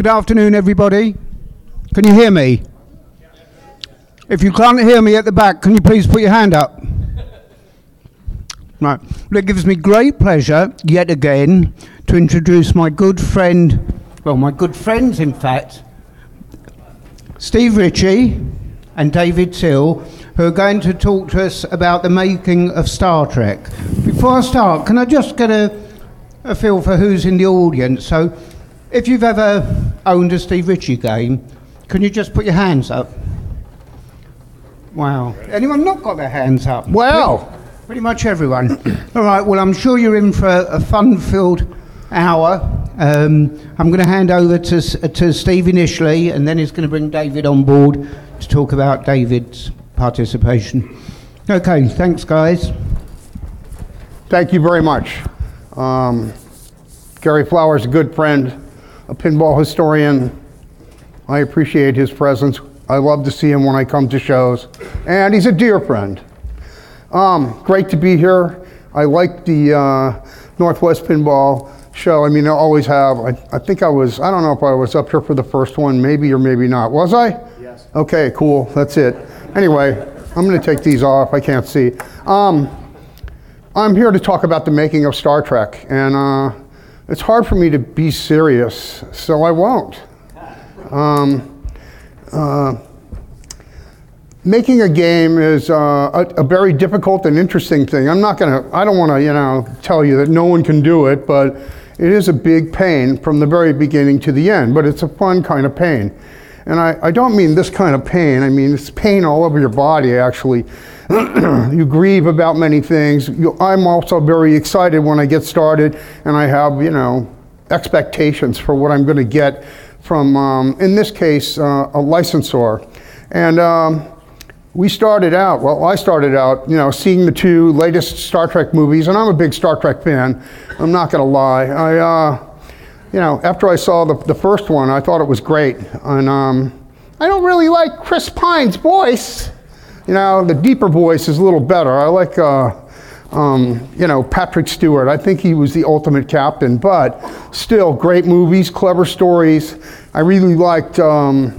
Good afternoon, everybody. Can you hear me? If you can't hear me at the back, can you please put your hand up? Right. Well, it gives me great pleasure, yet again, to introduce my good friend, well, my good friends, in fact, Steve Ritchie and David Theil, who are going to talk to us about the making of Star Trek. Before I start, can I just get a feel for who's in the audience? So, if you've ever owned a Steve Ritchie game, can you just put your hands up? Wow. Anyone not got their hands up? Wow. Pretty much everyone. All right, well, I'm sure you're in for a fun-filled hour. I'm going to hand over to Steve initially, and then he's going to bring David on board to talk about David's participation. Okay, thanks, guys. Thank you very much. Gary Flower's a good friend, a pinball historian. I appreciate his presence. I love to see him when I come to shows. And he's a dear friend. Great to be here. I like the Northwest Pinball show. I mean, I always have. I think I don't know if I was up here for the first one, maybe or maybe not. Was I? Yes. Okay, cool. That's it. Anyway, I'm going to take these off. I can't see. I'm here to talk about the making of Star Trek. And it's hard for me to be serious, so I won't. Making a game is a very difficult and interesting thing. I don't want to, tell you that no one can do it, but it is a big pain from the very beginning to the end, but it's a fun kind of pain. And I don't mean this kind of pain. I mean, it's pain all over your body, actually. You grieve about many things. I'm also very excited when I get started, and I have, expectations for what I'm going to get from, in this case, a licensor. And I started out, seeing the two latest Star Trek movies, and I'm a big Star Trek fan. I'm not going to lie. After I saw the first one, I thought it was great. And I don't really like Chris Pine's voice. The deeper voice is a little better. I like, Patrick Stewart. I think he was the ultimate captain, but still great movies, clever stories. I really liked, I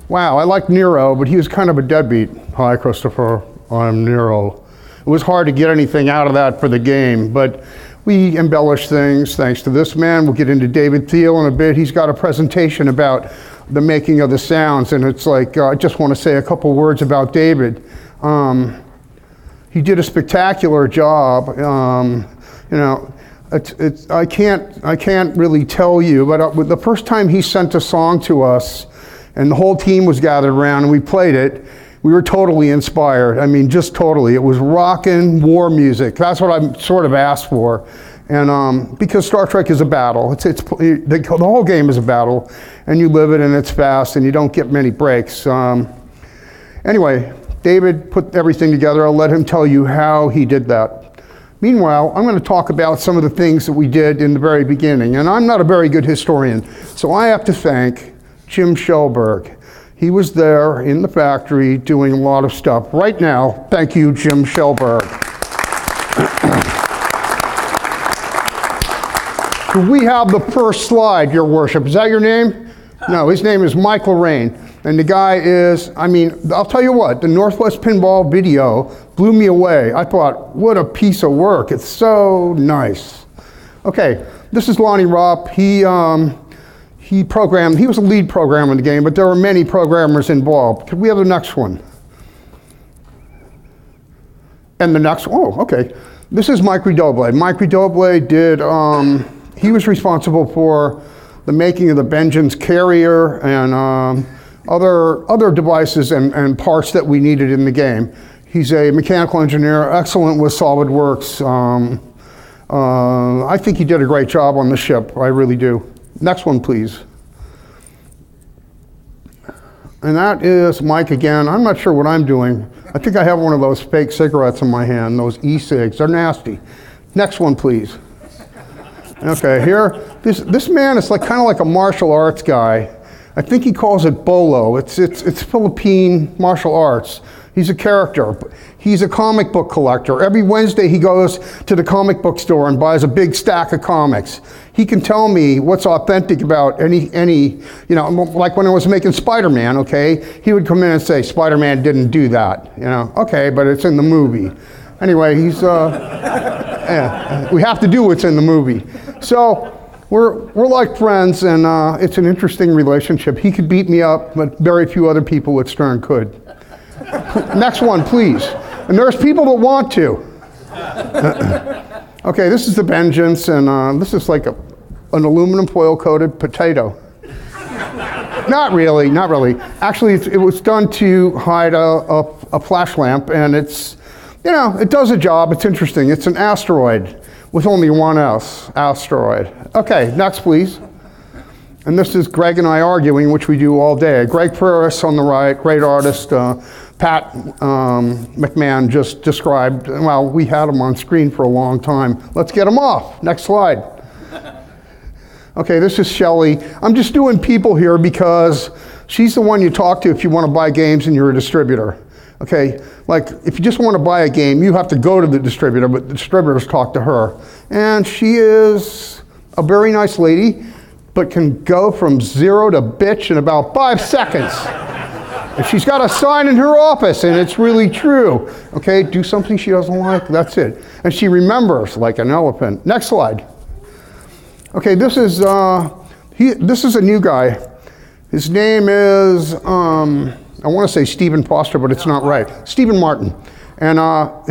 liked Nero, but he was kind of a deadbeat. Hi, Christopher, I'm Nero. It was hard to get anything out of that for the game, but we embellished things thanks to this man. We'll get into David Theil in a bit. He's got a presentation about the making of the sounds, and it's like, I just want to say a couple words about David. He did a spectacular job. I can't really tell you, but the first time he sent a song to us, and the whole team was gathered around and we played it, we were totally inspired. I mean, just totally. It was rockin' war music. That's what I sort of asked for. And because Star Trek is a battle, the whole game is a battle, and you live it and it's fast and you don't get many breaks. Anyway, David put everything together. I'll let him tell you how he did that. Meanwhile, I'm going to talk about some of the things that we did in the very beginning. And I'm not a very good historian, so I have to thank Jim Schellberg. He was there in the factory doing a lot of stuff. Right now, thank you, Jim Schellberg. Do we have the first slide, Your Worship? Is that your name? No, his name is Michael Rain. And the guy is, I'll tell you what, the Northwest Pinball video blew me away. I thought, what a piece of work. It's so nice. Okay, this is Lonnie Rupp. He was a lead programmer in the game, but there were many programmers involved. Could we have the next one? And the next one, oh, okay. This is Mike Redoble. Mike Redoble did, he was responsible for the making of the Benjamin's carrier and other devices and parts that we needed in the game. He's a mechanical engineer, excellent with SolidWorks. I think he did a great job on the ship, I really do. Next one, please. And that is Mike again. I'm not sure what I'm doing. I think I have one of those fake cigarettes in my hand, those e-cigs. They're nasty. Next one, please. Okay, here, this man is kind of like a martial arts guy. I think he calls it bolo. It's Philippine martial arts. He's a character. He's a comic book collector. Every Wednesday he goes to the comic book store and buys a big stack of comics. He can tell me what's authentic about any, you know, like when I was making Spider-Man, okay? He would come in and say, Spider-Man didn't do that, you know? Okay, but it's in the movie. Anyway, he's, yeah, we have to do what's in the movie. So we're like friends, and it's an interesting relationship. He could beat me up, but very few other people at Stern could. Next one, please. And there's people that want to. Okay, this is the Vengeance, and this is like an aluminum foil-coated potato. Not really, not really. Actually, it was done to hide a flash lamp, and it's, you know, it does a job. It's interesting. It's an asteroid with only one S, asteroid. Okay, next, please. And this is Greg and I arguing, which we do all day. Greg Ferris on the right, great artist. Pat McMahon just described, well, we had him on screen for a long time. Let's get him off. Next slide. Okay, this is Shelley. I'm just doing people here because she's the one you talk to if you want to buy games and you're a distributor. Okay, like if you just want to buy a game, you have to go to the distributor, but the distributors talk to her. And she is a very nice lady, but can go from 0 to bitch in about 5 seconds. If she's got a sign in her office and it's really true, okay, do something she doesn't like, that's it. And she remembers like an elephant. Next slide. Okay, this is a new guy. His name is, I want to say Stephen Foster, but it's not right. Stephen Martin. And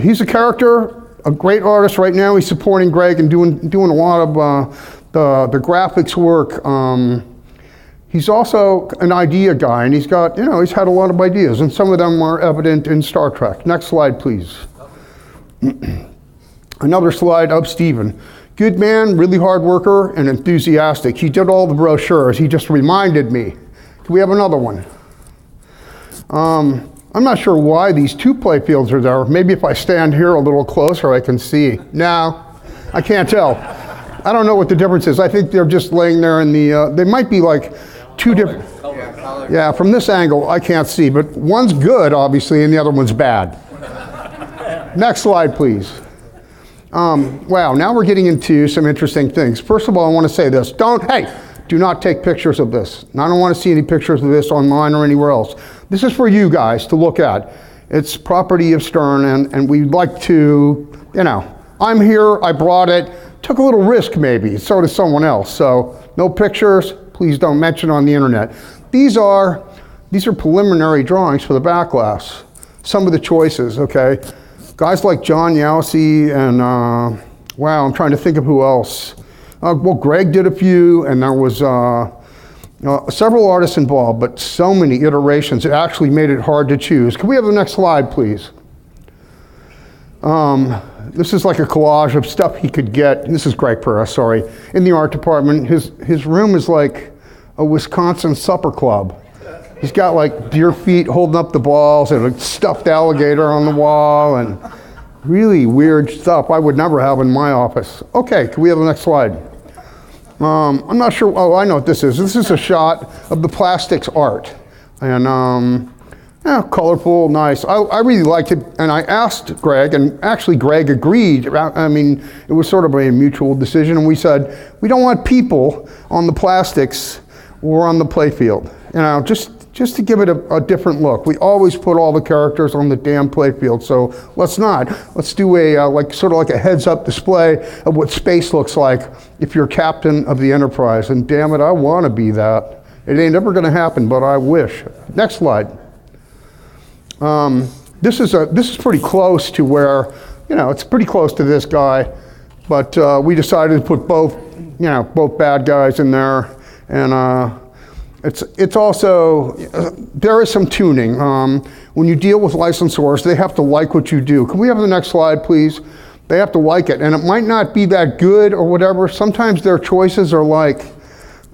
he's a character, a great artist right now. He's supporting Greg and doing a lot of the graphics work. He's also an idea guy, and he's got, you know, he's had a lot of ideas, and some of them are evident in Star Trek. Next slide, please. Another slide of Stephen. Good man, really hard worker, and enthusiastic. He did all the brochures. He just reminded me. Can we have another one? I'm not sure why these two play fields are there. Maybe if I stand here a little closer, I can see. No, I can't tell. I don't know what the difference is. I think they're just laying there in the, they might be like two different. Yeah, from this angle, I can't see, but one's good, obviously, and the other one's bad. Next slide, please. Wow, now we're getting into some interesting things. First of all, I want to say this. Do not take pictures of this. I don't want to see any pictures of this online or anywhere else. This is for you guys to look at. It's property of Stern, and we'd like to, you know, I'm here, I brought it, took a little risk maybe, so does someone else. So no pictures, please don't mention on the internet. These are preliminary drawings for the back glass. Some of the choices, okay? Guys like John Yowsey and, wow, I'm trying to think of who else. Well, Greg did a few, and there was several artists involved, but so many iterations, it actually made it hard to choose. Can we have the next slide, please? This is like a collage of stuff he could get. This is Greg Pura, sorry. In the art department, his room is like a Wisconsin supper club. He's got like deer feet holding up the balls and a stuffed alligator on the wall and really weird stuff I would never have in my office. Okay, can we have the next slide? I'm not sure, oh, I know what this is. This is a shot of the plastics art. And yeah, colorful, nice. I really liked it, and I asked Greg, and actually Greg agreed. I mean, it was sort of a mutual decision, and we said, we don't want people on the plastics or on the playfield. You know, just to give it a different look. We always put all the characters on the damn playfield, so let's not. Let's do a like sort of like a heads-up display of what space looks like if you're captain of the Enterprise. And damn it, I want to be that. It ain't ever going to happen, but I wish. Next slide. This is pretty close to where, you know, it's pretty close to this guy, but we decided to put both bad guys in there, and it's also, there is some tuning. When you deal with licensors, they have to like what you do. Can we have the next slide, please? They have to like it, and it might not be that good or whatever. Sometimes their choices are like,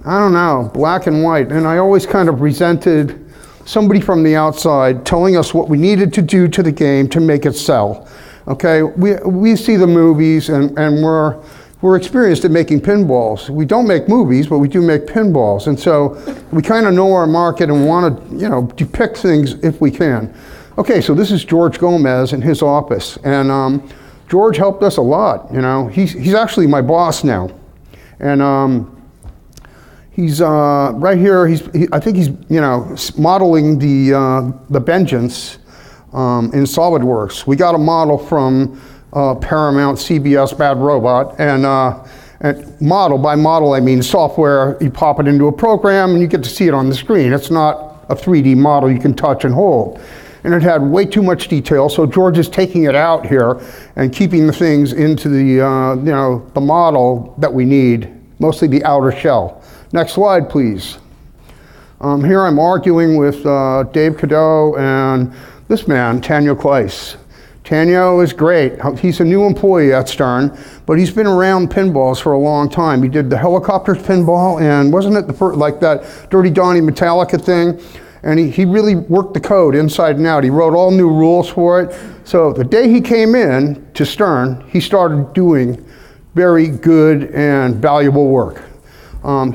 I don't know, black and white, and I always kind of resented somebody from the outside telling us what we needed to do to the game to make it sell. Okay, we see the movies, and we're experienced at making pinballs. We don't make movies, but we do make pinballs, and so we kind of know our market and want to, you know, depict things if we can. Okay, so this is George Gomez in his office, and George helped us a lot. You know, he's actually my boss now, and he's right here. I think he's modeling the vengeance in SolidWorks. We got a model from Paramount, CBS, Bad Robot, and model, by model I mean software. You pop it into a program and you get to see it on the screen. It's not a 3D model you can touch and hold. And it had way too much detail, so George is taking it out here and keeping the things into the the model that we need, mostly the outer shell. Next slide, please. Here I'm arguing with Dave Cadeau and this man, Tanyo Kleiss. Tanyo is great. He's a new employee at Stern, but he's been around pinballs for a long time. He did the helicopters pinball, and wasn't it like that Dirty Donnie Metallica thing? And he really worked the code inside and out. He wrote all new rules for it. So the day he came in to Stern, he started doing very good and valuable work.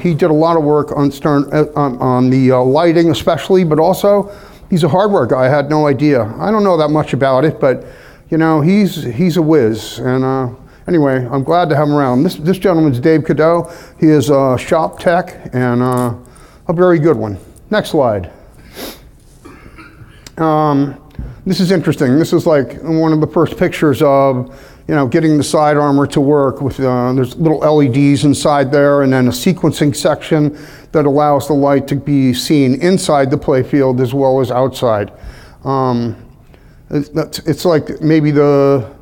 He did a lot of work on Stern, on the lighting especially, but also he's a hardware guy. I had no idea. I don't know that much about it, but you know, he's a whiz. And anyway, I'm glad to have him around. This gentleman's Dave Cadeau. He is a shop tech and a very good one. Next slide. This is interesting. This is like one of the first pictures of, getting the side armor to work with, there's little LEDs inside there, and then a sequencing section that allows the light to be seen inside the playfield as well as outside. It's like maybe the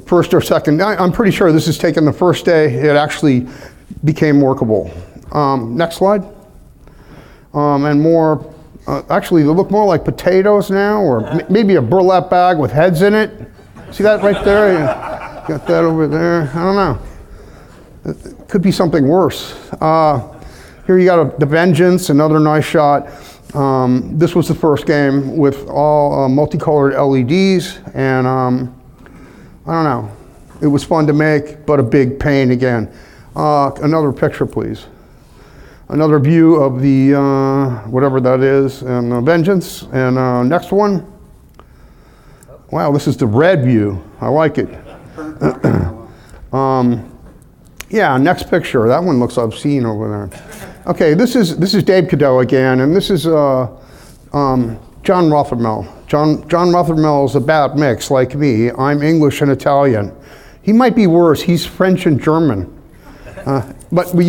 first or second, I'm pretty sure this is taken the first day it actually became workable. Next slide. And more, actually they look more like potatoes now, or maybe a burlap bag with heads in it. See that right there? Yeah. Got that over there. I don't know. It could be something worse. Here you got the Vengeance, another nice shot. This was the first game with all multicolored LEDs, and I don't know. It was fun to make, but a big pain again. Another picture, please. Another view of the, whatever that is, and Vengeance. And next one. Wow, this is the red view. I like it. Yeah, next picture. That one looks obscene over there. Okay, this is Dave Cadeau again, and this is John Rothermel. John Rothermel is a bad mix like me. I'm English and Italian. He might be worse. He's French and German. But we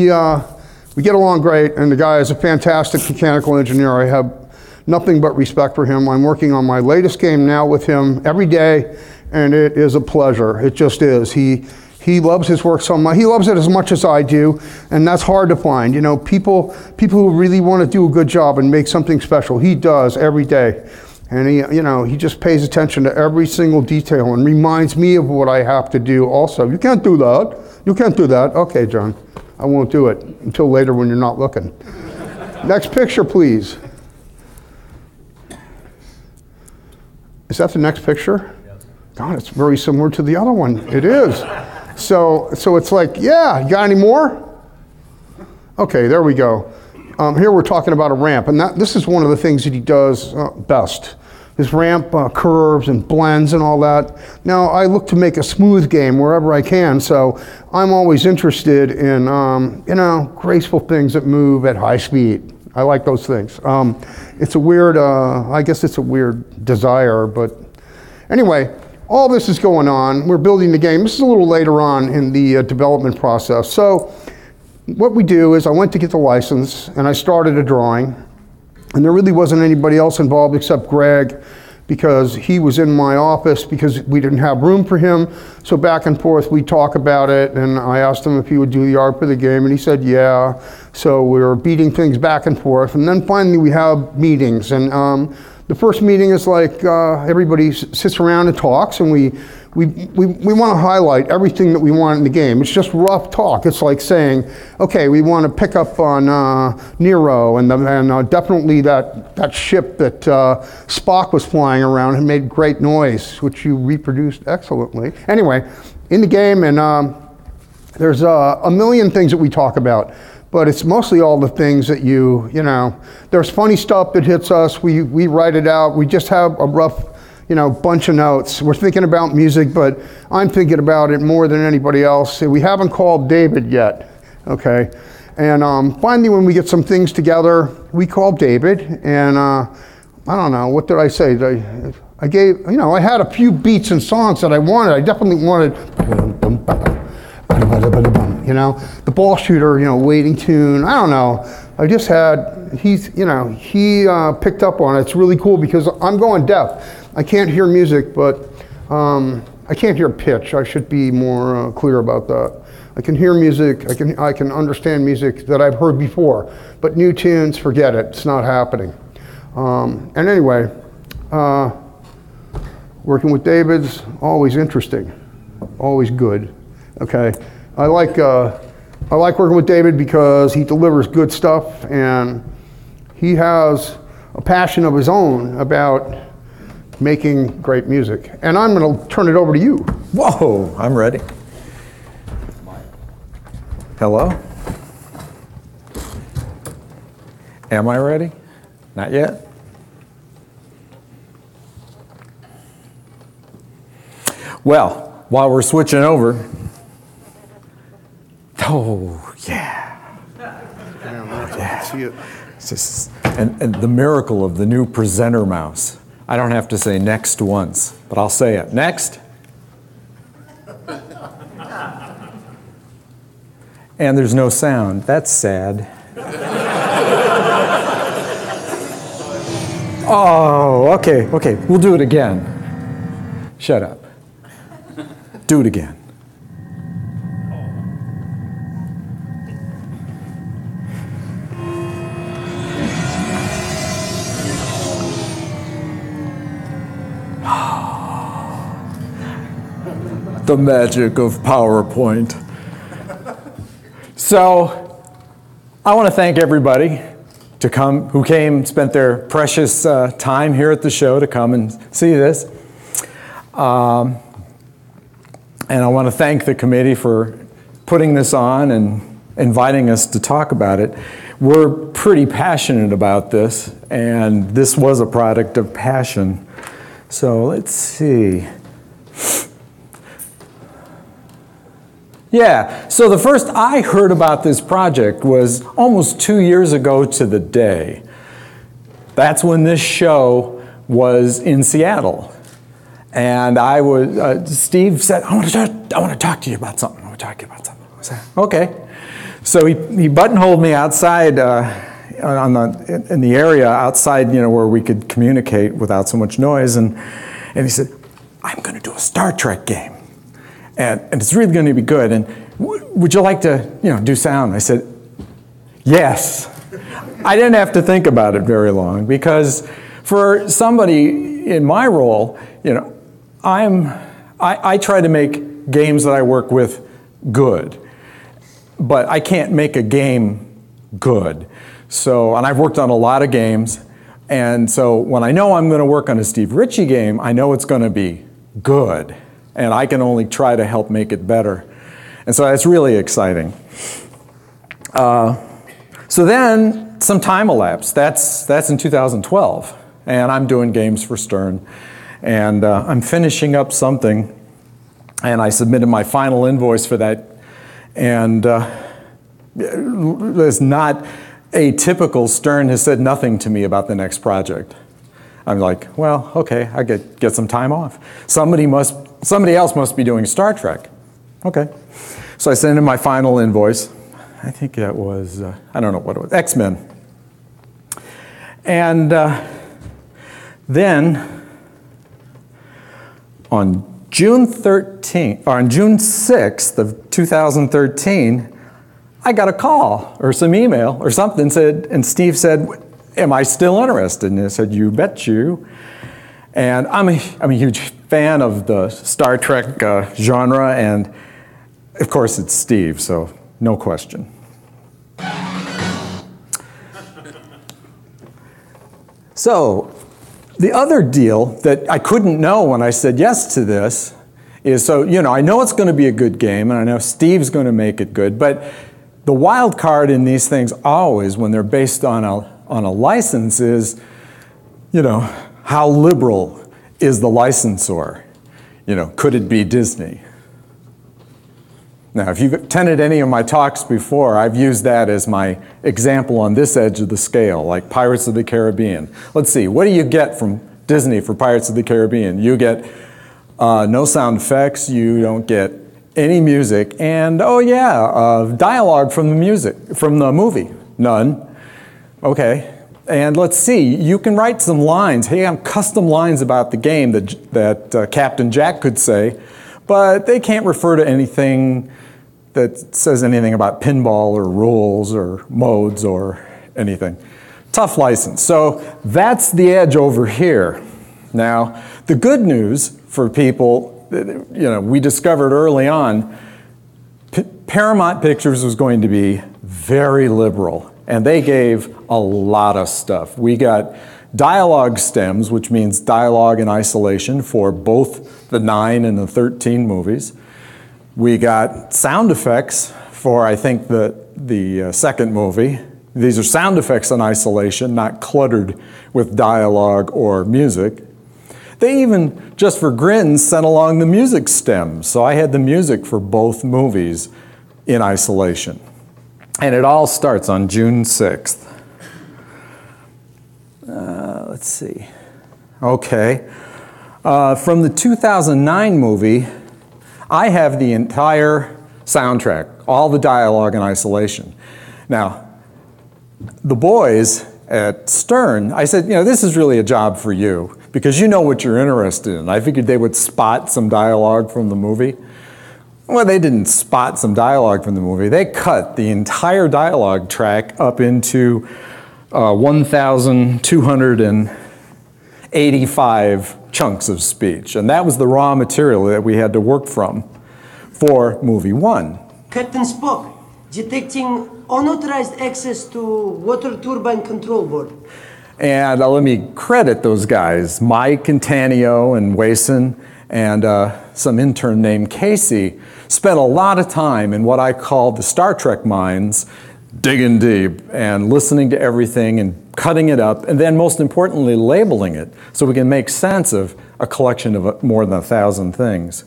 get along great, and the guy is a fantastic mechanical engineer. I have nothing but respect for him. I'm working on my latest game now with him every day, and it is a pleasure. It just is. He loves his work so much. He loves it as much as I do, and that's hard to find. People who really want to do a good job and make something special. He does every day, and he just pays attention to every single detail and reminds me of what I have to do. Also, you can't do that. You can't do that. Okay, John, I won't do it until later when you're not looking. Next picture, please. Is that the next picture? Yes. God, it's very similar to the other one. It is. So it's like, yeah, you got any more? Okay, there we go. Here we're talking about a ramp, and this is one of the things that he does best. His ramp curves and blends and all that. Now, I look to make a smooth game wherever I can, so I'm always interested in, graceful things that move at high speed. I like those things. It's a weird, I guess it's a weird desire, but anyway, all this is going on. We're building the game. This is a little later on in the development process. So what we do is I went to get the license and I started a drawing, and there really wasn't anybody else involved except Greg, because he was in my office because we didn't have room for him. So back and forth we talk about it, and I asked him if he would do the art for the game, and he said yeah. So we were beating things back and forth, and then finally we have meetings, and the first meeting is like everybody sits around and talks, and we want to highlight everything that we want in the game. It's just rough talk. It's like saying, okay, we want to pick up on Nero and definitely that ship that Spock was flying around and made great noise, which you reproduced excellently. Anyway, in the game, and there's a million things that we talk about. but it's mostly all the things that you know, there's funny stuff that hits us, we write it out, we just have a rough, you know, bunch of notes. We're thinking about music, but I'm thinking about it more than anybody else. We haven't called David yet, okay? And finally, when we get some things together, we call David, and I don't know, what did I say? I gave, you know, I had a few beats and songs that I wanted. I definitely wanted, you know, the ball shooter, you know, waiting tune. I don't know. I just had, you know, he picked up on it. It's really cool because I'm going deaf. I can't hear music, but I can't hear pitch. I should be more clear about that. I can hear music, I can understand music that I've heard before, but new tunes, forget it, it's not happening. And anyway, working with David's always interesting, always good, okay? I like working with David because he delivers good stuff and he has a passion of his own about making great music. And I'm gonna turn it over to you. Whoa, I'm ready. Hello? Am I ready? Not yet? Well, while we're switching over, oh yeah. Yeah. And the miracle of the new presenter mouse. I don't have to say next once, but I'll say it. Next. And there's no sound. That's sad. Oh, okay. We'll do it again. Shut up. Do it again. The magic of PowerPoint. So, I want to thank everybody who came, spent their precious time here at the show to come and see this. And I want to thank the committee for putting this on and inviting us to talk about it. We're pretty passionate about this, and this was a product of passion. So let's see. Yeah, so the first I heard about this project was almost 2 years ago to the day. That's when this show was in Seattle. And Steve said, I want to talk to you about something. I said, okay. So he buttonholed me outside in the area outside, you know, where we could communicate without so much noise. And he said, I'm going to do a Star Trek game. And it's really going to be good. And would you like to, you know, do sound? I said, yes. I didn't have to think about it very long because for somebody in my role, you know, I try to make games that I work with good, but I can't make a game good. So, and I've worked on a lot of games, and so when I know I'm going to work on a Steve Ritchie game, I know it's going to be good. And I can only try to help make it better. And so it's really exciting. So then some time elapsed. That's in 2012. And I'm doing games for Stern. And I'm finishing up something. And I submitted my final invoice for that. And it's not atypical. Stern has said nothing to me about the next project. I'm like, well, okay, I get some time off. Somebody else must be doing Star Trek. Okay. So I sent in my final invoice. I think that was, I don't know what it was, X-Men. And then on June 6th of 2013, I got a call or some email or something and Steve said, am I still interested? And I said, you bet you. And I'm a huge fan of the Star Trek genre, and of course it's Steve, so no question. So the other deal that I couldn't know when I said yes to this is, so, you know, I know it's going to be a good game, and I know Steve's going to make it good, but The wild card in these things always, when they're based on a license, is, you know, how liberal is the licensor? You know, could it be Disney? Now, if you've attended any of my talks before, I've used that as my example on this edge of the scale, like Pirates of the Caribbean. Let's see, what do you get from Disney for Pirates of the Caribbean? You get no sound effects, you don't get any music, and oh yeah, dialogue from the movie. None. Okay. And let's see, you can write some lines. Hey, I have custom lines about the game that Captain Jack could say, but they can't refer to anything that says anything about pinball or rules or modes or anything. Tough license. So that's the edge over here. Now, the good news for people, you know, we discovered early on, Paramount Pictures was going to be very liberal, and they gave a lot of stuff. We got dialogue stems, which means dialogue in isolation for both the 9 and the 13 movies. We got sound effects for, I think, the second movie. These are sound effects in isolation, not cluttered with dialogue or music. They even, just for grins, sent along the music stems. So I had the music for both movies in isolation. And it all starts on June 6th. Let's see. Okay. From the 2009 movie, I have the entire soundtrack, all the dialogue in isolation. Now, the boys at Stern, I said, you know, this is really a job for you because you know what you're interested in. I figured they would spot some dialogue from the movie. Well, they didn't spot some dialogue from the movie. They cut the entire dialogue track up into 1,285 chunks of speech. And that was the raw material that we had to work from for movie 1. Captain Spock, detecting unauthorized access to water turbine control board. And let me credit those guys, Mike and Tanio and Wason and some intern named Casey, spent a lot of time in what I call the Star Trek minds, digging deep and listening to everything and cutting it up, and then most importantly, labeling it so we can make sense of a collection of more than 1,000 things.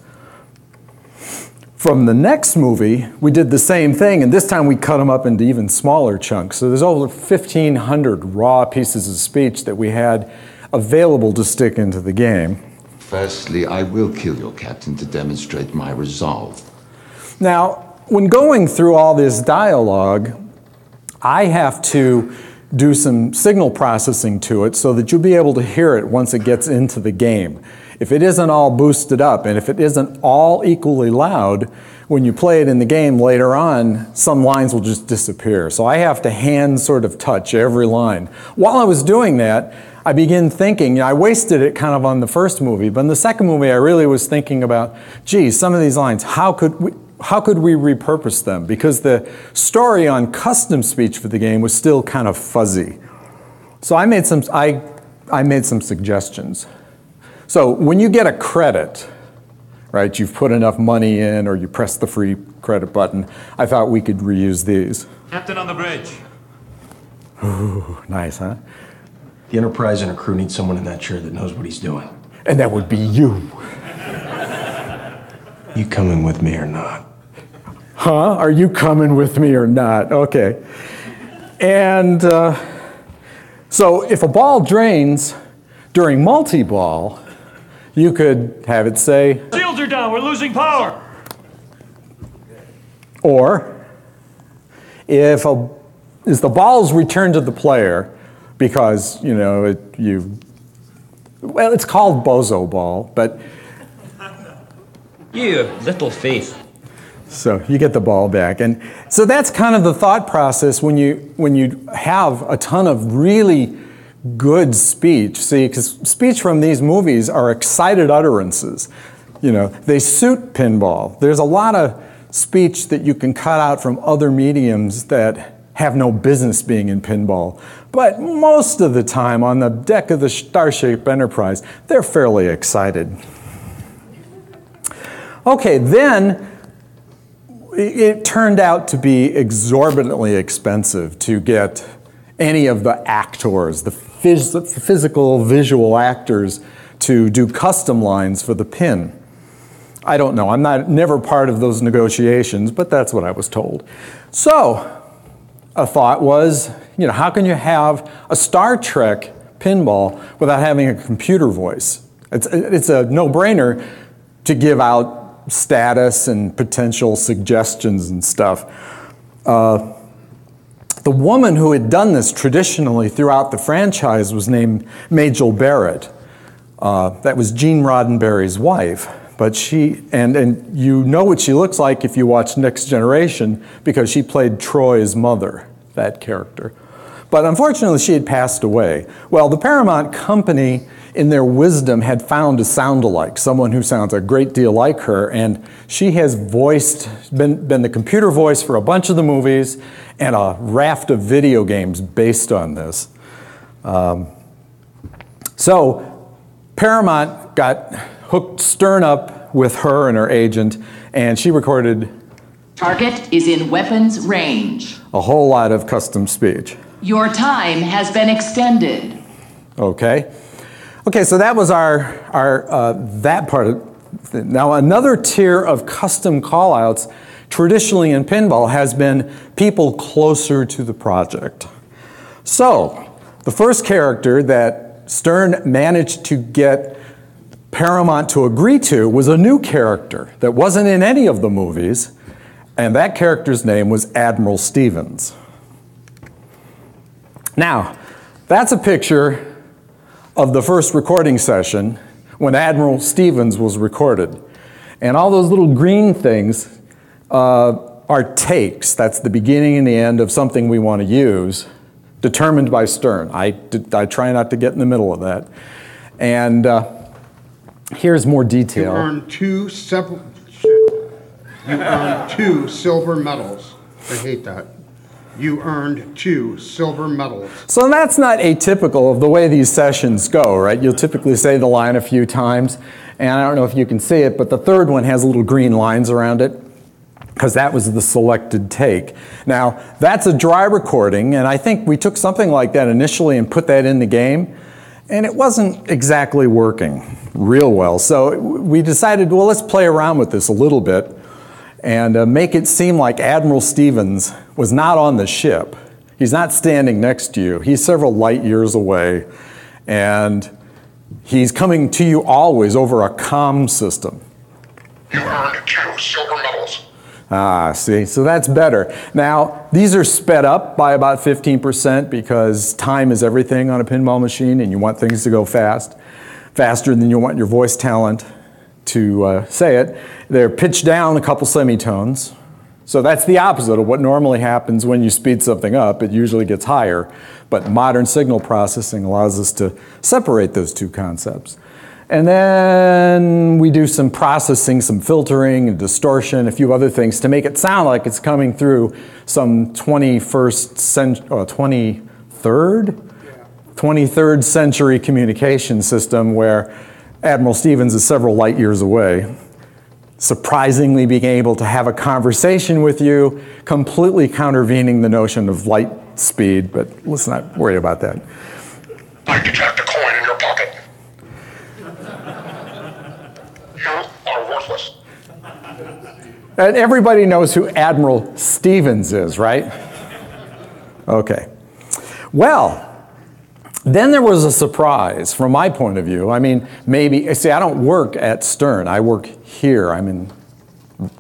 From the next movie, we did the same thing, and this time we cut them up into even smaller chunks. So there's over 1,500 raw pieces of speech that we had available to stick into the game. Firstly, I will kill your captain to demonstrate my resolve. Now, when going through all this dialogue, I have to do some signal processing to it so that you'll be able to hear it once it gets into the game. If it isn't all boosted up and if it isn't all equally loud, when you play it in the game later on, some lines will just disappear. So I have to hand sort of touch every line. While I was doing that, I began thinking, I wasted it kind of on the first movie, but in the second movie I really was thinking about, geez, some of these lines, how could we repurpose them? Because the story on custom speech for the game was still kind of fuzzy. So I made some suggestions. So when you get a credit, right, you've put enough money in or you press the free credit button, I thought we could reuse these. Captain on the bridge. Ooh, nice, huh? The Enterprise and her crew need someone in that chair that knows what he's doing. And that would be you. You coming with me or not? Huh? Are you coming with me or not? Okay. And so if a ball drains during multiball, you could have it say, Shields are down, we're losing power. Or if the ball's returned to the player because, you know, it's called bozo ball, but you little faith. So you get the ball back. And so that's kind of the thought process when you have a ton of really good speech. See, because speech from these movies are excited utterances. You know, they suit pinball. There's a lot of speech that you can cut out from other mediums that have no business being in pinball. But most of the time on the deck of the Starship Enterprise, they're fairly excited. Okay, then it turned out to be exorbitantly expensive to get any of the actors, the physical visual actors, to do custom lines for the pin. I don't know, I'm never part of those negotiations, but that's what I was told. So, a thought was, you know, how can you have a Star Trek pinball without having a computer voice? It's a no-brainer to give out status and potential suggestions and stuff. The woman who had done this traditionally throughout the franchise was named Majel Barrett. That was Gene Roddenberry's wife. But she, and you know what she looks like if you watch Next Generation, because she played Troy's mother, that character. But unfortunately, she had passed away. Well, the Paramount company, in their wisdom, had found a sound-alike, someone who sounds a great deal like her, and she has been the computer voice for a bunch of the movies and a raft of video games based on this. So Paramount hooked Stern up with her and her agent, and she recorded Target is in weapons range. a whole lot of custom speech. Your time has been extended. Okay. Okay, so that was that part of it. Now another tier of custom callouts traditionally in pinball has been people closer to the project. So the first character that Stern managed to get Paramount to agree to was a new character that wasn't in any of the movies, and that character's name was Admiral Stevens. Now, that's a picture of the first recording session when Admiral Stevens was recorded. And all those little green things are takes. That's the beginning and the end of something we want to use, determined by Stern. I try not to get in the middle of that. And here's more detail. You earned two silver medals. I hate that. You earned 2 silver medals. So that's not atypical of the way these sessions go, right? You'll typically say the line a few times, and I don't know if you can see it, but the third one has little green lines around it, because that was the selected take. Now, that's a dry recording, and I think we took something like that initially and put that in the game, and it wasn't exactly working real well. So we decided, well, let's play around with this a little bit and make it seem like Admiral Stevens was not on the ship. He's not standing next to you. He's several light years away, and he's coming to you always over a comm system. You earned 2 silver medals. Ah, see, so that's better. Now, these are sped up by about 15% because time is everything on a pinball machine, and you want things to go fast, faster than you want your voice talent to say it. They're pitched down a couple semitones. So that's the opposite of what normally happens when you speed something up. It usually gets higher. But modern signal processing allows us to separate those two concepts. And then we do some processing, some filtering and distortion, a few other things to make it sound like it's coming through some 23rd century communication system where Admiral Stevens is several light years away, surprisingly being able to have a conversation with you, completely countervening the notion of light speed, but let's not worry about that. I detect a coin in your pocket. You are worthless. And everybody knows who Admiral Stevens is, right? Okay. Well, then there was a surprise from my point of view. I mean, maybe, see, I don't work at Stern. I work here. I'm in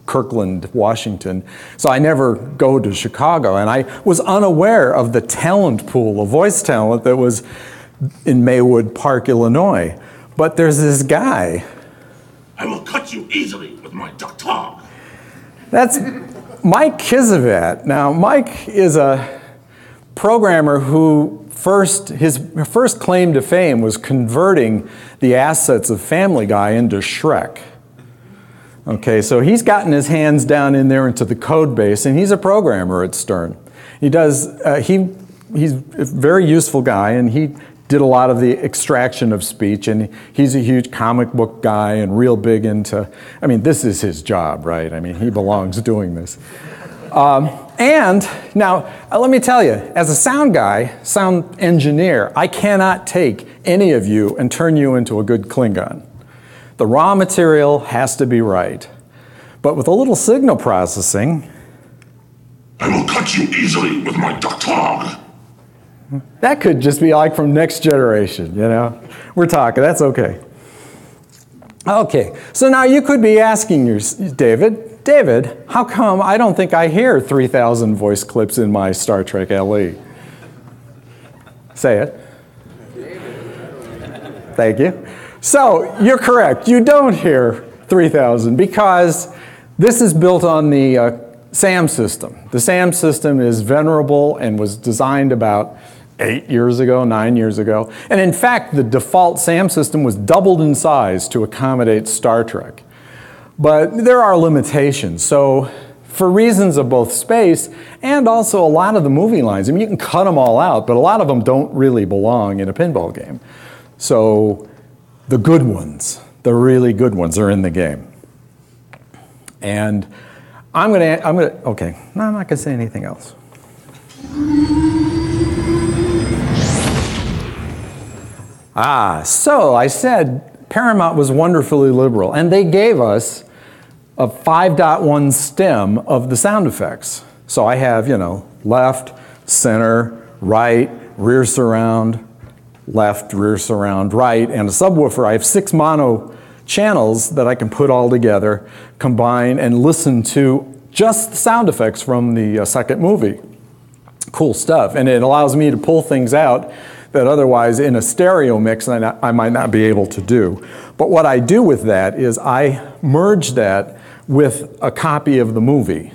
Kirkland, Washington. So I never go to Chicago. And I was unaware of the talent pool of voice talent that was in Maywood Park, Illinois. But there's this guy. I will cut you easily with my duck tongue. That's Mike Kisavat. Now, Mike is a programmer who his first claim to fame was converting the assets of Family Guy into Shrek. Okay, so he's gotten his hands down in there into the code base, and he's a programmer at Stern. He's a very useful guy, and he did a lot of the extraction of speech, and he's a huge comic book guy and real big into, I mean, this is his job, right? I mean, he belongs doing this. And now, let me tell you, as a sound guy, sound engineer, I cannot take any of you and turn you into a good Klingon. The raw material has to be right. But with a little signal processing, I will cut you easily with my doctor. that could just be like from Next Generation, you know? We're talking, that's okay. Okay, so now you could be asking David, how come I don't think I hear 3,000 voice clips in my Star Trek LE? Say it. Thank you. So, you're correct. You don't hear 3,000 because this is built on the SAM system. The SAM system is venerable and was designed about 8 years ago, 9 years ago. And in fact, the default SAM system was doubled in size to accommodate Star Trek. But there are limitations. So for reasons of both space and also a lot of the movie lines, I mean, you can cut them all out, but a lot of them don't really belong in a pinball game. So the good ones, the really good ones are in the game. And okay, no, I'm not gonna say anything else. So I said Paramount was wonderfully liberal, and they gave us a 5.1 stem of the sound effects. So I have, you know, left, center, right, rear surround, left, rear surround, right, and a subwoofer. I have 6 mono channels that I can put all together, combine, and listen to just the sound effects from the second movie. Cool stuff. And it allows me to pull things out that otherwise in a stereo mix I might not be able to do. But what I do with that is I merge that with a copy of the movie.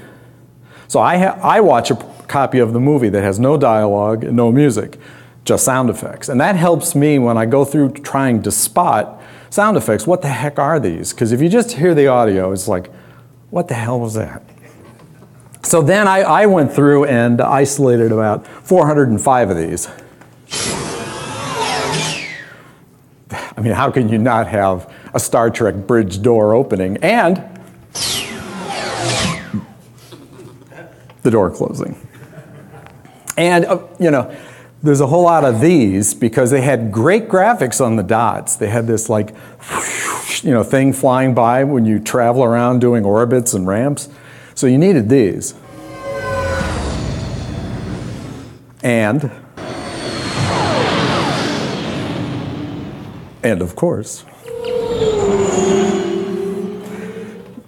So I watch a copy of the movie that has no dialogue and no music, just sound effects. And that helps me when I go through trying to spot sound effects. What the heck are these? Because if you just hear the audio, it's like, what the hell was that? So then I went through and isolated about 405 of these. I mean, how can you not have a Star Trek bridge door opening and the door closing? And, you know, there's a whole lot of these because they had great graphics on the dots. They had this, like, you know, thing flying by when you travel around doing orbits and ramps. So you needed these. And of course,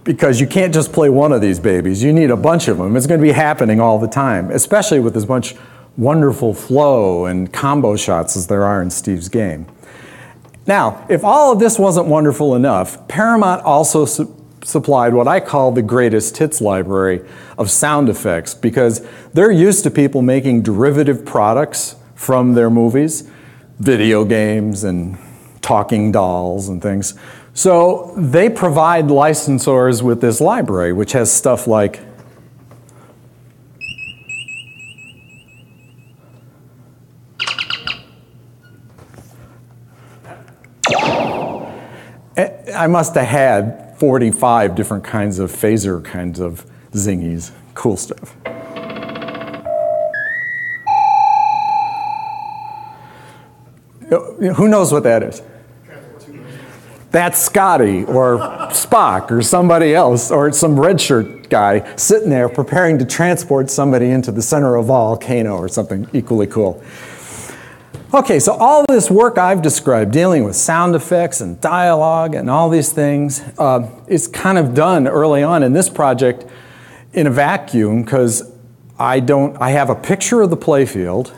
because you can't just play one of these babies, you need a bunch of them. It's going to be happening all the time, especially with as much wonderful flow and combo shots as there are in Steve's game. Now, if all of this wasn't wonderful enough, Paramount also supplied what I call the greatest hits library of sound effects, because they're used to people making derivative products from their movies, video games and talking dolls and things. So they provide licensors with this library, which has stuff like I must have had 45 different kinds of phaser kinds of zingies. Cool stuff. Who knows what that is? That's Scotty or Spock or somebody else or some red shirt guy sitting there preparing to transport somebody into the center of a volcano or something equally cool. Okay, so all this work I've described dealing with sound effects and dialogue and all these things is kind of done early on in this project in a vacuum, because I have a picture of the playfield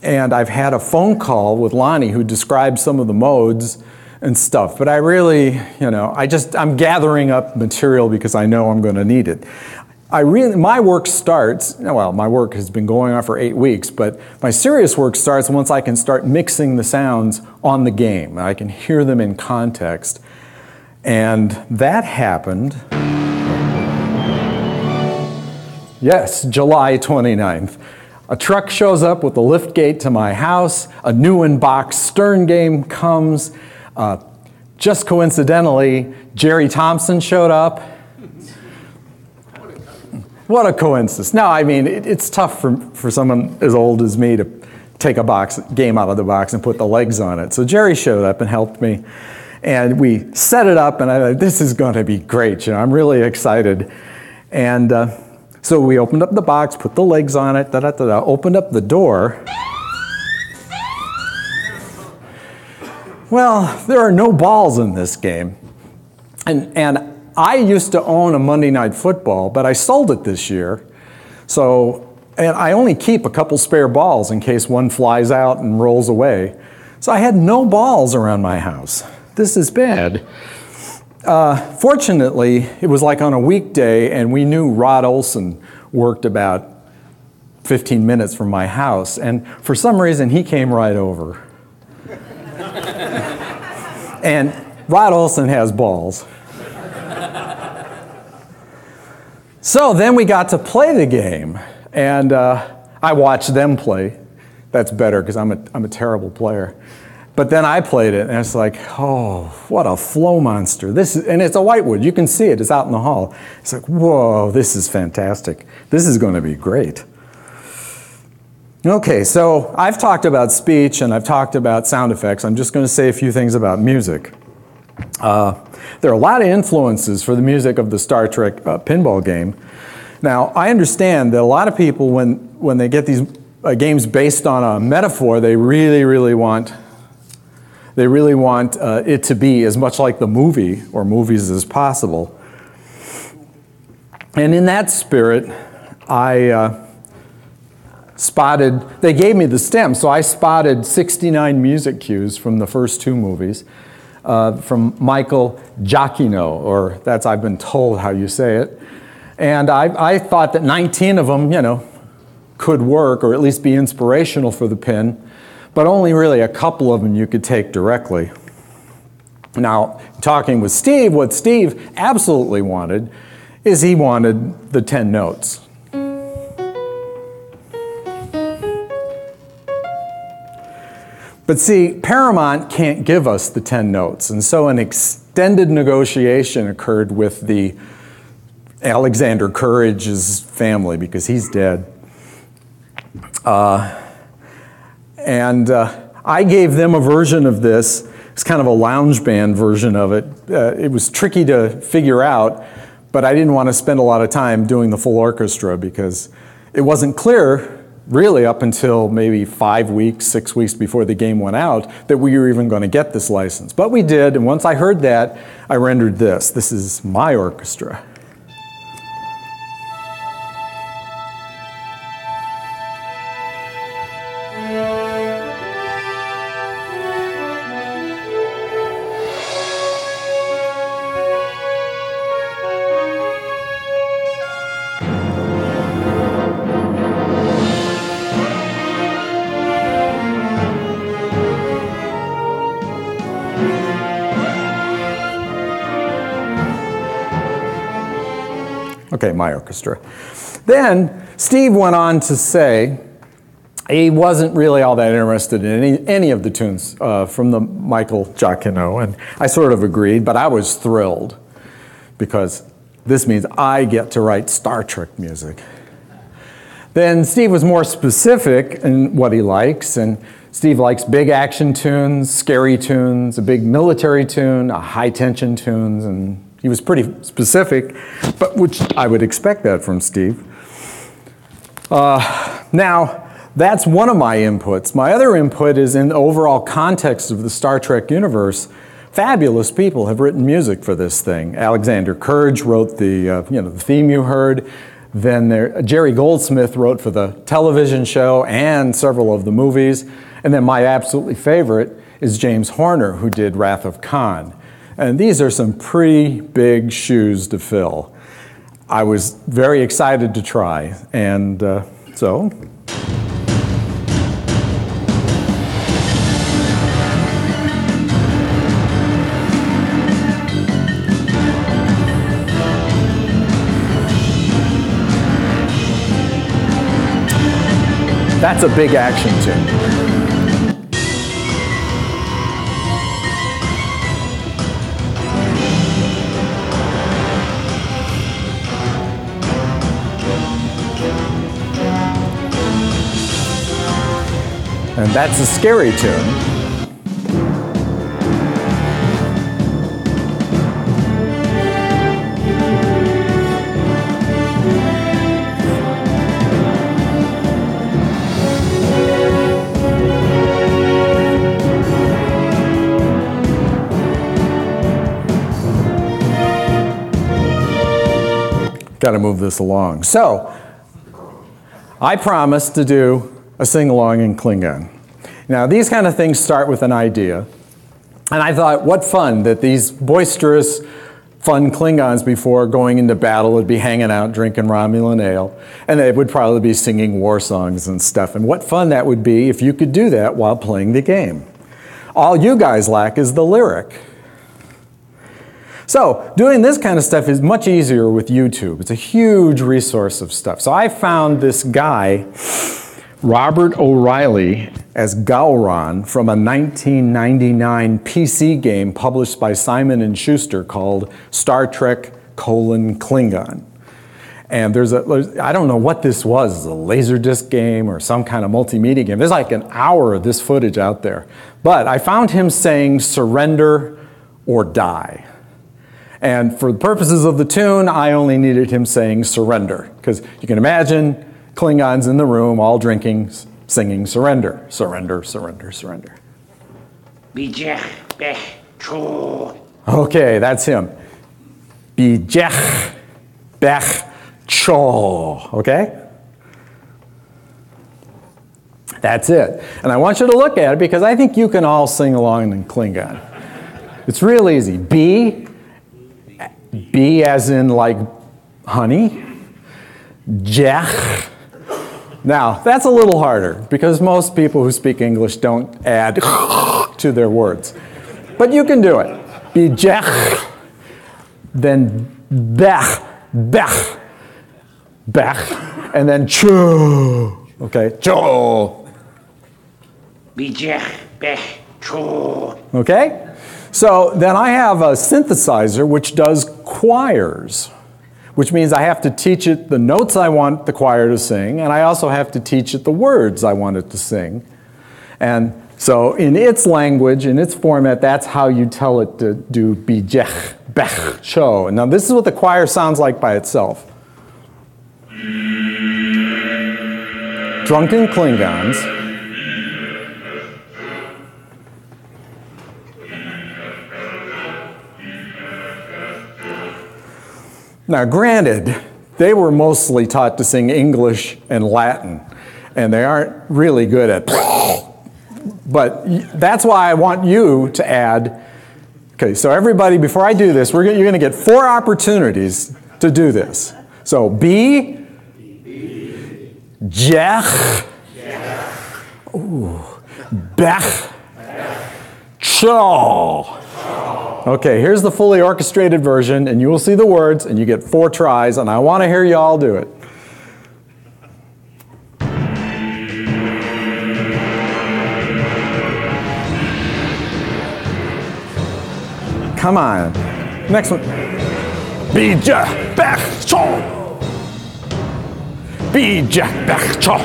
and I've had a phone call with Lonnie who describes some of the modes and stuff, but I really, you know, I'm gathering up material because I know I'm going to need it. My work starts, well, my work has been going on for 8 weeks, but my serious work starts once I can start mixing the sounds on the game. I can hear them in context. And that happened, yes, July 29th. A truck shows up with the lift gate to my house. A new in-box Stern game comes. Just coincidentally, Jerry Thompson showed up. What a coincidence. No, I mean, it's tough for someone as old as me to take a game out of the box and put the legs on it. So Jerry showed up and helped me. And we set it up, and I thought, this is going to be great. You know, I'm really excited. And so we opened up the box, put the legs on it, opened up the door. Well, there are no balls in this game. And I used to own a Monday Night Football, but I sold it this year. And I only keep a couple spare balls in case one flies out and rolls away. So I had no balls around my house. This is bad. Fortunately, it was like on a weekday, and we knew Rod Olson worked about 15 minutes from my house. And for some reason, he came right over. And Rod Olson has balls. So then we got to play the game, and I watched them play. That's better because I'm a terrible player. But then I played it, and it's like, oh, what a flow monster. And it's a whitewood. You can see it. It's out in the hall. It's like, whoa, this is fantastic. This is going to be great. Okay, so I've talked about speech, and I've talked about sound effects. I'm just going to say a few things about music. There are a lot of influences for the music of the Star Trek pinball game. Now, I understand that a lot of people, when they get these games based on a metaphor, they really want it to be as much like the movie or movies as possible. And in that spirit, I they gave me the stem, so I spotted 69 music cues from the first two movies. From Michael Giacchino, or that's, I've been told how you say it. And I thought that 19 of them, you know, could work, or at least be inspirational for the pin, but only really a couple of them you could take directly. Now, talking with Steve, what Steve absolutely wanted is he wanted the 10 notes. But see, Paramount can't give us the 10 notes, and so an extended negotiation occurred with the Alexander Courage's family, because he's dead. I gave them a version of this. It's kind of a lounge band version of it. It was tricky to figure out, but I didn't want to spend a lot of time doing the full orchestra because it wasn't clear really up until maybe 5 weeks, 6 weeks before the game went out, that we were even going to get this license. But we did, and once I heard that, I rendered this. This is my orchestra. Okay, my orchestra. Then Steve went on to say he wasn't really all that interested in any of the tunes from the Michael Giacchino, and I sort of agreed, but I was thrilled because this means I get to write Star Trek music. Then Steve was more specific in what he likes, and Steve likes big action tunes, scary tunes, a big military tune, a high-tension tunes, and he was pretty specific, but which I would expect that from Steve. Now, that's one of my inputs. My other input is in the overall context of the Star Trek universe. Fabulous people have written music for this thing. Alexander Courage wrote the theme you heard. Then Jerry Goldsmith wrote for the television show and several of the movies. And then my absolutely favorite is James Horner, who did Wrath of Khan. And these are some pretty big shoes to fill. I was very excited to try, and so. That's a big action tune. And that's a scary tune. Got to move this along. So, I promised to do a sing-along in Klingon. Now, these kind of things start with an idea. And I thought, what fun that these boisterous, fun Klingons before going into battle would be hanging out, drinking Romulan ale. And they would probably be singing war songs and stuff. And what fun that would be if you could do that while playing the game. All you guys lack is the lyric. So, doing this kind of stuff is much easier with YouTube. It's a huge resource of stuff. So I found this guy, Robert O'Reilly, as Gowron from a 1999 PC game published by Simon & Schuster called Star Trek: Klingon. And I don't know what this was, a Laserdisc game or some kind of multimedia game. There's like an hour of this footage out there. But I found him saying surrender or die. And for the purposes of the tune, I only needed him saying surrender. Because you can imagine Klingons in the room all drinking, singing surrender. Surrender, surrender, surrender. Okay, that's him. Bijech bech cho. Okay? That's it. And I want you to look at it because I think you can all sing along in Klingon. It's real easy. B as in like honey. Jech. Now, that's a little harder because most people who speak English don't add to their words. But you can do it. Bijech. Then bech, bech, bech, and then cho. Okay, cho. Bijech, bech, cho. Okay? So then I have a synthesizer which does choirs, which means I have to teach it the notes I want the choir to sing, and I also have to teach it the words I want it to sing. And so in its language, in its format, that's how you tell it to do bijech, bech, cho. And now this is what the choir sounds like by itself. Drunken Klingons. Now, granted, they were mostly taught to sing English and Latin, and they aren't really good at but that's why I want you to add, okay, so everybody, before I do this, you're going to get 4 opportunities to do this. So, B, Jech, Bech, Cho. Okay, here's the fully orchestrated version, and you will see the words, and you get 4 tries, and I want to hear you all do it. Come on. Next one. Bija Bech Cho. Bija Bech Cho.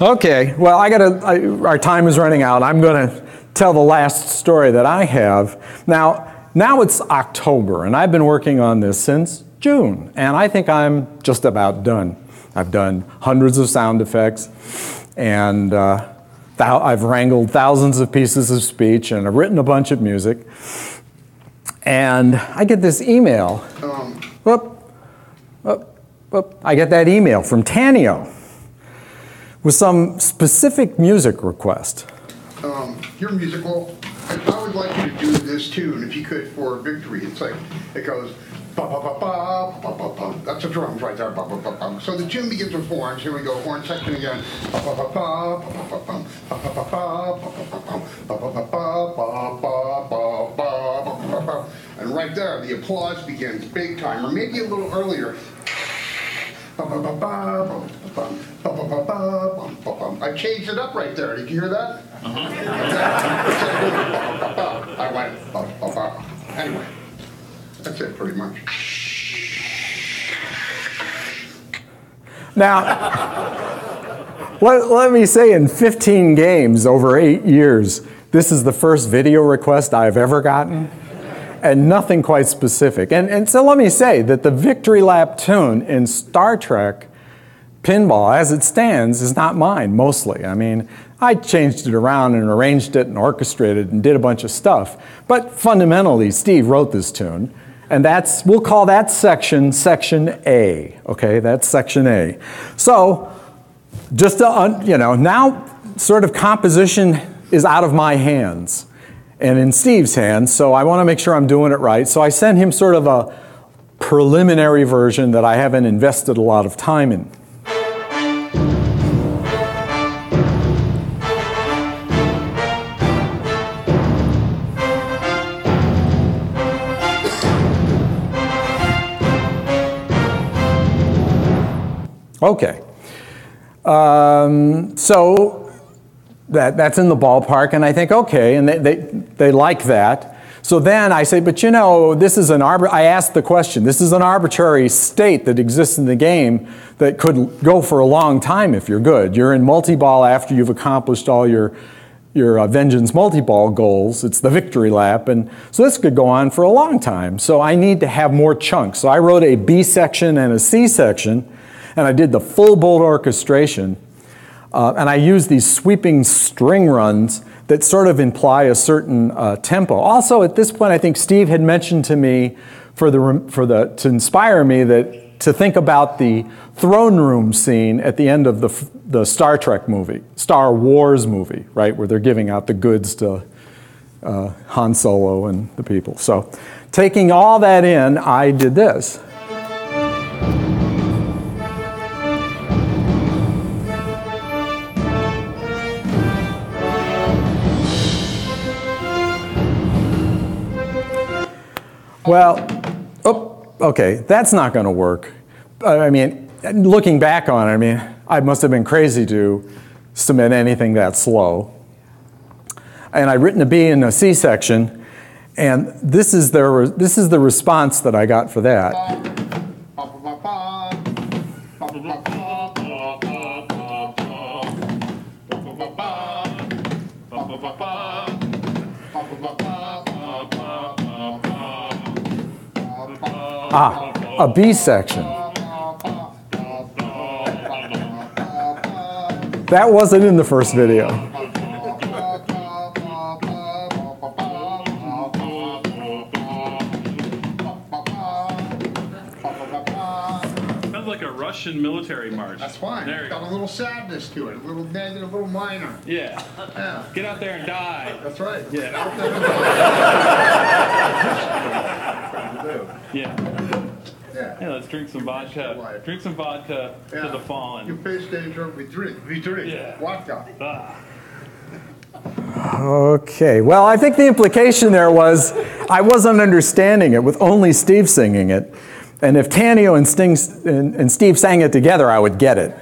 Okay, well, our time is running out. I'm going to tell the last story that I have. Now it's October, and I've been working on this since June, and I think I'm just about done. I've done hundreds of sound effects, and I've wrangled thousands of pieces of speech, and I've written a bunch of music. And I get this email. I get that email from Tanio with some specific music request. Your musical, I would like you to do this tune, if you could, for Victory. It's like, it goes, ba ba ba ba ba ba ba. That's the drums right there, ba ba ba ba. So the tune begins with horns. Here we go, horn section again. Ba ba ba ba ba ba ba ba ba ba ba ba ba. And right there, the applause begins big time, or maybe a little earlier. I changed it up right there. Did you hear that? I went. Anyway, that's it pretty much. Now, let me say, in 15 games over 8 years, this is the first video request I've ever gotten, and nothing quite specific. And so let me say that the Victory Lap tune in Star Trek Pinball, as it stands, is not mine, mostly. I mean, I changed it around and arranged it and orchestrated and did a bunch of stuff. But fundamentally, Steve wrote this tune. And we'll call that section A, okay? That's section A. So, just to, now sort of composition is out of my hands and in Steve's hands, so I want to make sure I'm doing it right. So I sent him sort of a preliminary version that I haven't invested a lot of time in. Okay, so that's in the ballpark, and I think, okay, and they like that. So then I say, but this is I asked the question, this is an arbitrary state that exists in the game that could go for a long time if you're good. You're in multi-ball after you've accomplished all your Vengeance multi-ball goals. It's the victory lap, and so this could go on for a long time. So I need to have more chunks. So I wrote a B section and a C section, and I did the full bolt orchestration, and I used these sweeping string runs that sort of imply a certain tempo. Also, at this point, I think Steve had mentioned to me to inspire me to think about the throne room scene at the end of the Star Trek movie, Star Wars movie, right, where they're giving out the goods to Han Solo and the people. So, taking all that in, I did this. Well, okay, that's not going to work. I mean, looking back on it, I must have been crazy to submit anything that slow. And I'd written a B and a C section, and this is the response that I got for that. A B section. That wasn't in the first video. Sounds like a Russian military march. That's fine. It's got a little sadness to it, a little negative, a little minor. Yeah. Get out there and die. That's right. Yeah. Yeah, let's drink some vodka. Drink some vodka to the fallen. You face danger, we drink. Yeah. Vodka. Okay, well, I think the implication there was I wasn't understanding it with only Steve singing it. And if Tanio and Steve sang it together, I would get it.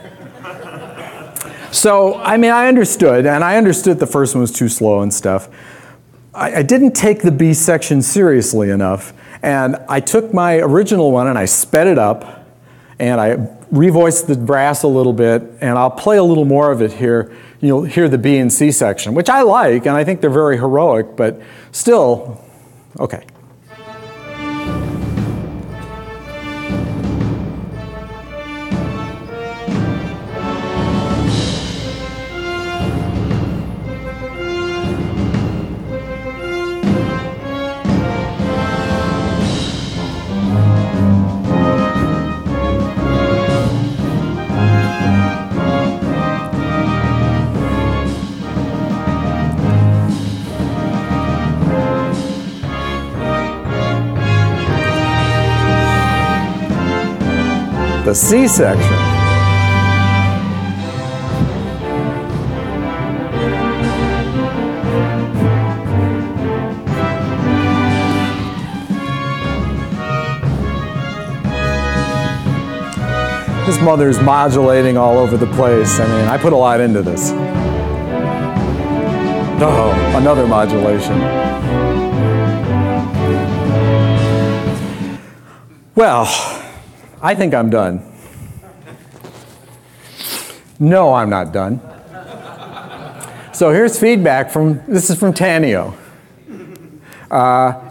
So, I understood, and I understood the first one was too slow and stuff. I didn't take the B section seriously enough, and I took my original one and I sped it up, and I revoiced the brass a little bit, and I'll play a little more of it here. You'll hear the B and C section, which I like, and I think they're very heroic, but still, okay. The C section. This Smothers modulating all over the place. I mean, I put a lot into this. Oh, another modulation. Well, I think I'm done. No, I'm not done. So here's feedback from, this is from Tanio.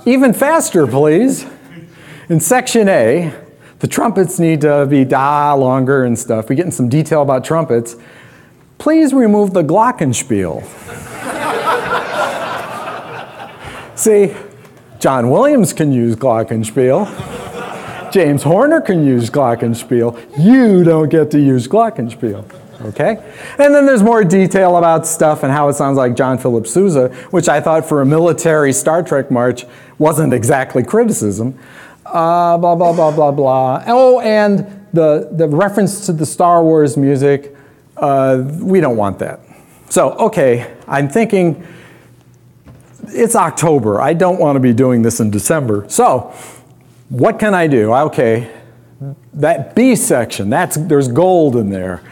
Even faster, please. In section A, the trumpets need to be longer and stuff. We're getting some detail about trumpets. Please remove the glockenspiel. See, John Williams can use glockenspiel. James Horner can use glockenspiel. You don't get to use glockenspiel. Okay? And then there's more detail about stuff and how it sounds like John Philip Sousa, which I thought for a military Star Trek march wasn't exactly criticism. Blah, blah, blah, blah, blah. Oh, and the reference to the Star Wars music, we don't want that. So, okay, I'm thinking it's October. I don't want to be doing this in December. So, what can I do? Okay, that B section, there's gold in there.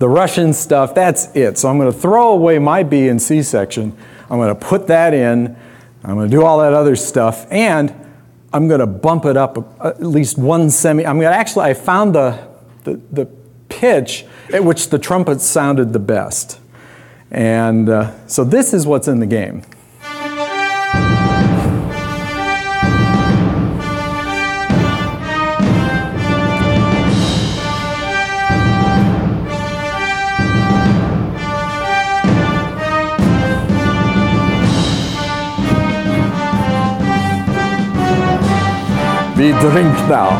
The Russian stuff, that's it. So I'm going to throw away my B and C section. I'm going to put that in. I'm going to do all that other stuff. And I'm going to bump it up at least one semi. I'm going to actually, I found the pitch at which the trumpets sounded the best. And so this is what's in the game. We drink now.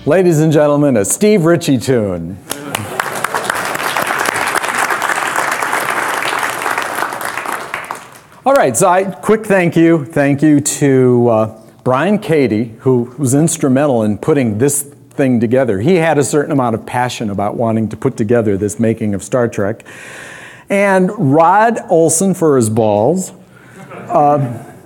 Ladies and gentlemen, a Steve Ritchie tune. All right, so quick thank you. Thank you to Brian Cady, who was instrumental in putting this thing together. He had a certain amount of passion about wanting to put together this making of Star Trek. And Rod Olson for his balls.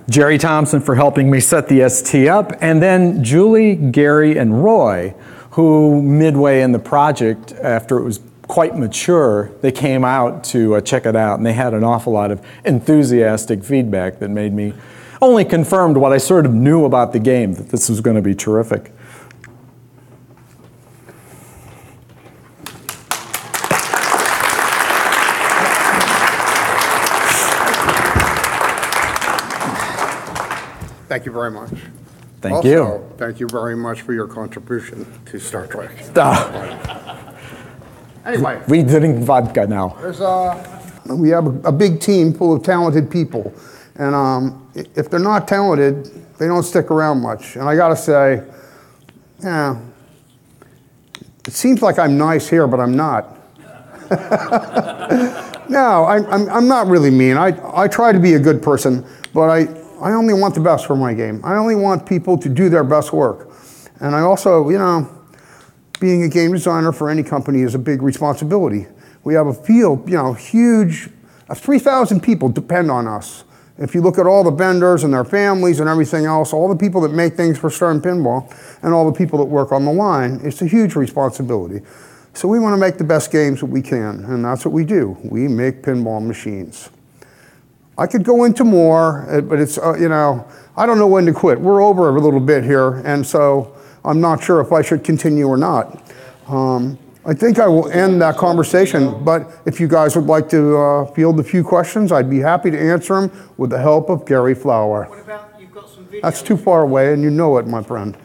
Jerry Thompson for helping me set the ST up. And then Julie, Gary, and Roy, who midway in the project, after it was quite mature, they came out to check it out, and they had an awful lot of enthusiastic feedback that made me only confirmed what I sort of knew about the game, that this was going to be terrific. Thank you very much. Thank you. Thank you very much for your contribution to Star Trek. Anyway, we drink vodka now. We have a big team full of talented people, and if they're not talented, they don't stick around much. And I got to say, yeah, it seems like I'm nice here, but I'm not. No, I'm not really mean. I try to be a good person, but I only want the best for my game. I only want people to do their best work, and I also, you know, being a game designer for any company is a big responsibility. We have a field, you know, huge, 3,000 people depend on us. If you look at all the vendors and their families and everything else, all the people that make things for Stern Pinball and all the people that work on the line, it's a huge responsibility. So we want to make the best games that we can, and that's what we do. We make pinball machines. I could go into more, but it's, you know, I don't know when to quit. We're over a little bit here, and so I'm not sure if I should continue or not. I think I will end that conversation, but if you guys would like to field a few questions, I'd be happy to answer them with the help of Gary Flower. What about, you've got some video? That's too far away, and you know it, my friend.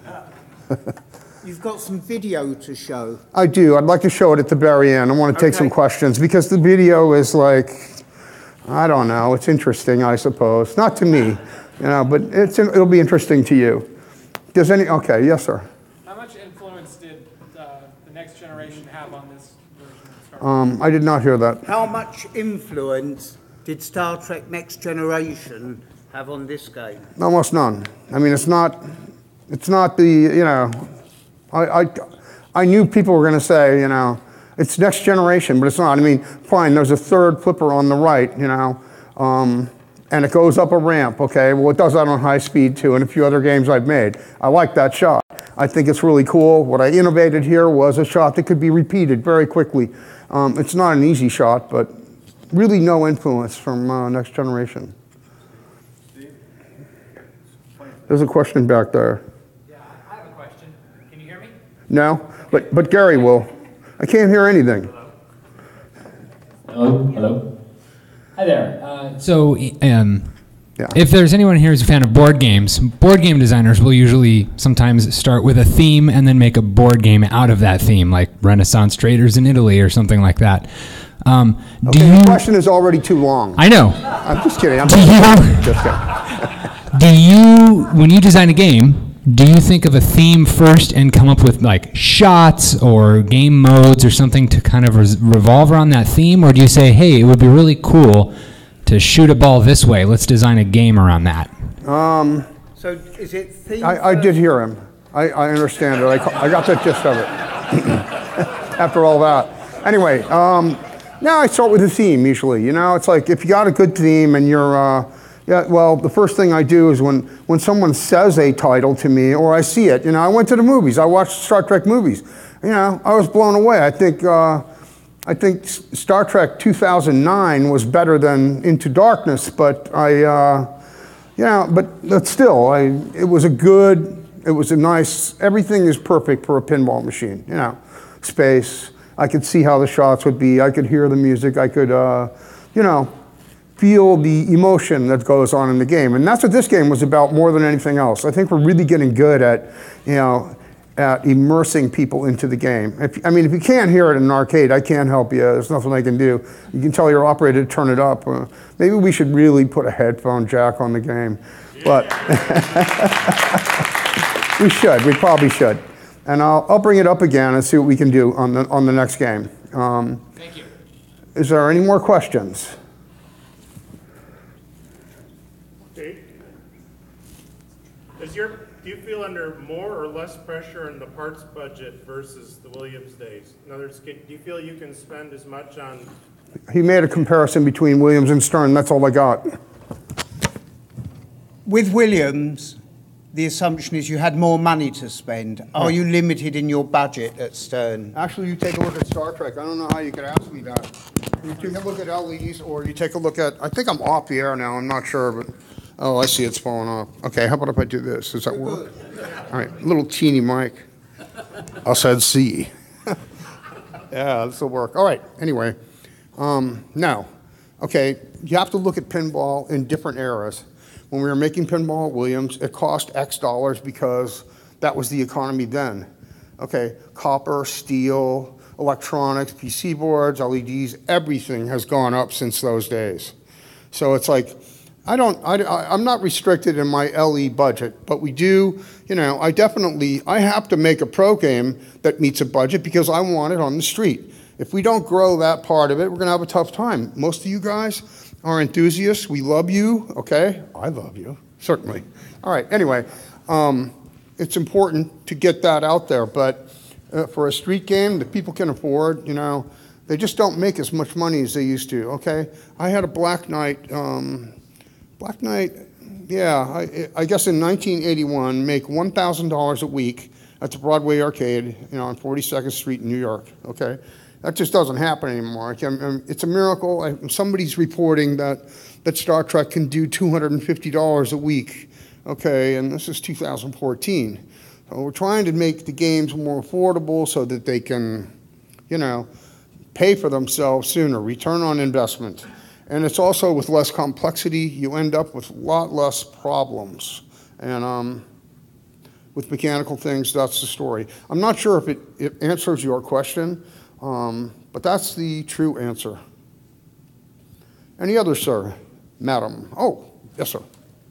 You've got some video to show. I do. I'd like to show it at the very end. I want to take some questions, because the video is like, I don't know, it's interesting, I suppose. Not to me, you know, but it'll be interesting to you. Does okay, yes, sir. How much influence did the next generation have on this version of Star Trek? I did not hear that. How much influence did Star Trek Next Generation have on this game? Almost none. I mean, it's not the, you know, I knew people were going to say, you know, it's Next Generation, but it's not. I mean, fine, there's a third flipper on the right, you know, and it goes up a ramp, okay? Well, it does that on high speed too, and a few other games I've made. I like that shot. I think it's really cool. What I innovated here was a shot that could be repeated very quickly. It's not an easy shot, but really no influence from Next Generation. There's a question back there. Yeah, I have a question. Can you hear me? No, but Gary will. I can't hear anything. Hello? Hello? Hi there. Yeah. If there's anyone here who's a fan of board games, board game designers will usually sometimes start with a theme and then make a board game out of that theme, like Renaissance traders in Italy or something like that. Okay, the question is already too long. I know. I'm just kidding. I'm just kidding. Do you, when you design a game, do you think of a theme first and come up with like shots or game modes or something to kind of revolve around that theme? Or do you say, hey, it would be really cool to shoot a ball this way, let's design a game around that? So is it theme I did hear him. I understand it. I got the gist of it after all that. Anyway, now I start with a theme usually. You know, it's like if you got a good theme and you're, yeah, well, the first thing I do is when someone says a title to me or I see it, you know, I went to the movies. I watched Star Trek movies. You know, I was blown away. I think Star Trek 2009 was better than Into Darkness, but but still, it was a nice, everything is perfect for a pinball machine, you know, space. I could see how the shots would be. I could hear the music. I could, you know, feel the emotion that goes on in the game. And that's what this game was about more than anything else. I think we're really getting good at, you know, at immersing people into the game. If you can't hear it in an arcade, I can't help you. There's nothing I can do. You can tell your operator to turn it up. Maybe we should really put a headphone jack on the game. But we should. We probably should. And I'll bring it up again and see what we can do on the next game. Thank you. Is there any more questions? Okay. Do you feel under more or less pressure in the parts budget versus the Williams days? In other words, do you feel you can spend as much on... He made a comparison between Williams and Stern. That's all I got. With Williams, the assumption is you had more money to spend. Are you limited in your budget at Stern? Actually, you take a look at Star Trek. I don't know how you could ask me that. You take a look at LEs, or you take a look at... I think I'm off the air now. I'm not sure, but... Oh, I see it's falling off. Okay, how about if I do this? Does that work? All right, little teeny mic. I said C. Yeah, this will work. All right, anyway. Now, okay, you have to look at pinball in different eras. When we were making pinball at Williams, it cost X dollars because that was the economy then. Okay, copper, steel, electronics, PC boards, LEDs, everything has gone up since those days. So it's like, I'm not restricted in my LE budget, but we do, you know, I have to make a pro game that meets a budget because I want it on the street. If we don't grow that part of it, we're going to have a tough time. Most of you guys are enthusiasts. We love you, okay? I love you, certainly. All right, anyway, it's important to get that out there, but for a street game that people can afford, you know, they just don't make as much money as they used to, okay? I had a Black Knight, yeah, I guess in 1981, make $1,000 a week at the Broadway Arcade, you know, on 42nd Street in New York, okay? That just doesn't happen anymore. It's a miracle. Somebody's reporting that Star Trek can do $250 a week, okay, and this is 2014. So we're trying to make the games more affordable so that they can, you know, pay for themselves sooner, return on investment. And it's also with less complexity, you end up with a lot less problems. And with mechanical things, that's the story. I'm not sure if it answers your question, but that's the true answer. Any other, sir? Madam? Oh, yes, sir.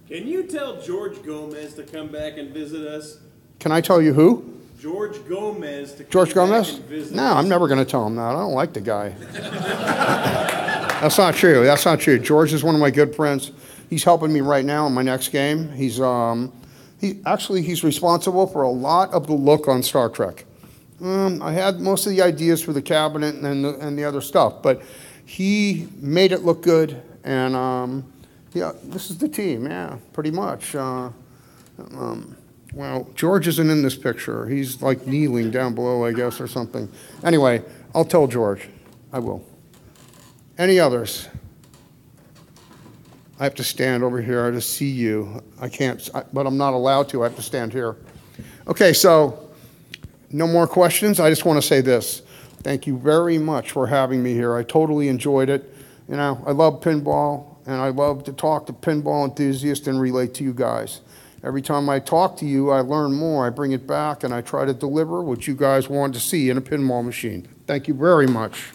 Can you tell George Gomez to come back and visit us? Can I tell you who? George Gomez to come George back Gomez? and visit No, us. I'm never going to tell him that. I don't like the guy. That's not true. That's not true. George is one of my good friends. He's helping me right now in my next game. He's responsible for a lot of the look on Star Trek. I had most of the ideas for the cabinet and the other stuff, but he made it look good. And yeah, this is the team. Yeah, pretty much. Well, George isn't in this picture. He's like kneeling down below, I guess, or something. Anyway, I'll tell George. I will. Any others? I have to stand over here to see you. I can't, but I'm not allowed to. I have to stand here. Okay, so no more questions. I just want to say this. Thank you very much for having me here. I totally enjoyed it. You know, I love pinball, and I love to talk to pinball enthusiasts and relate to you guys. Every time I talk to you, I learn more. I bring it back, and I try to deliver what you guys want to see in a pinball machine. Thank you very much.